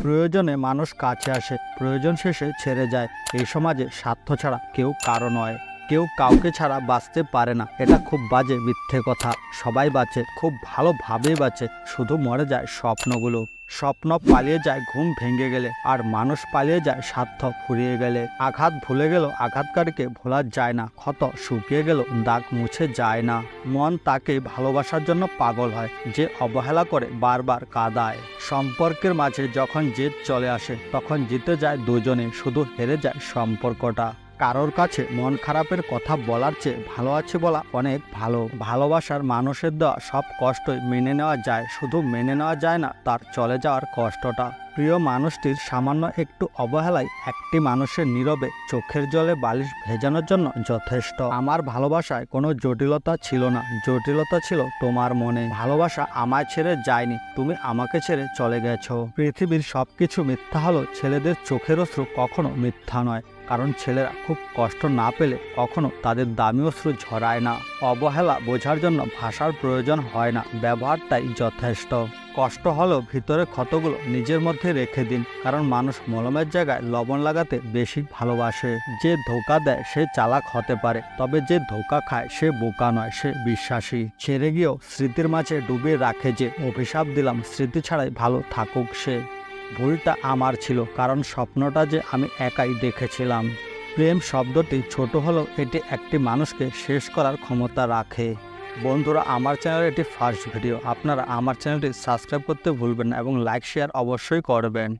প্রয়োজনে মানুষ কাছে আসে, প্রয়োজন শেষে ছেড়ে যায়। এই সমাজে স্বার্থ ছাড়া কেউ কারো নয়, কেউ কাউকে ছাড়া বাঁচতে পারে না। এটা খুব বাজে মিথ্যে কথা। সবাই বাঁচে, খুব ভালোভাবেই বাঁচে, শুধু মরে যায় স্বপ্নগুলো। স্বপ্ন পালিয়ে যায় ঘুম ভেঙে গেলে, আর মানুষ পালিয়ে যায় স্বার্থ ফুরিয়ে গেলে। আঘাত ভুলে গেল আঘাতকারীকে ভোলা যায় না, ক্ষত শুকিয়ে গেল দাগ মুছে যায় না। মন তাকে ভালোবাসার জন্য পাগল হয় যে অবহেলা করে বারবার কাঁদায়। সম্পর্কের মাঝে যখন জেদ চলে আসে তখন জিতে যায় দুজনে, শুধু হেরে যায় সম্পর্কটা। কারোর কাছে মন খারাপের কথা বলার চেয়ে ভালো আছে বলা অনেক ভালো। ভালোবাসার মানুষের দেওয়া সব কষ্টই মেনে নেওয়া যায়, শুধু মেনে নেওয়া যায় না তার চলে যাওয়ার কষ্টটা। প্রিয় মানুষটির সামান্য একটু অবহেলায় একটি মানুষের নীরবে চোখের জলে বালিশ ভেজানোর জন্য যথেষ্ট। আমার ভালোবাসায় কোনো জটিলতা ছিল না, জটিলতা ছিল তোমার মনে। ভালোবাসা আমায় ছেড়ে যায়নি, তুমি আমাকে ছেড়ে চলে গেছো। পৃথিবীর সবকিছু মিথ্যা হলো, ছেলেদের চোখের অশ্রু কখনো মিথ্যা নয়, কারণ ছেলেরা খুব কষ্ট না পেলে কখনো তাদের দামি অশ্রু ঝরায় না। অবহেলা বোঝার জন্য ভাষার প্রয়োজন হয় না, ব্যবহারটাই যথেষ্ট। কষ্ট হলেও ভিতরে ক্ষতগুলো নিজের মধ্যে রেখে দিন, কারণ মানুষ মলমের জায়গায় লবণ লাগাতে বেশি ভালোবাসে। যে ধোঁকা দেয় সে চালাক হতে পারে, তবে যে ধোঁকা খায় সে বোকা নয়, সে বিশ্বাসী। ছেড়ে গিয়েও স্মৃতির মাঝে ডুবিয়ে রাখে যে, অভিশাপ দিলাম স্মৃতি ছাড়াই ভালো থাকুক সে। ভুলটা আমার ছিল, কারণ স্বপ্নটা যে আমি একাই দেখেছিলাম। প্রেম শব্দটি ছোট হলেও এটি একটি মানুষকে শেষ করার ক্ষমতা রাখে। বন্ধুরা, আমার চ্যানেলের এটি ফার্স্ট ভিডিও, আপনারা আমার চ্যানেলটি সাবস্ক্রাইব করতে ভুলবেন না এবং লাইক শেয়ার অবশ্যই করবেন।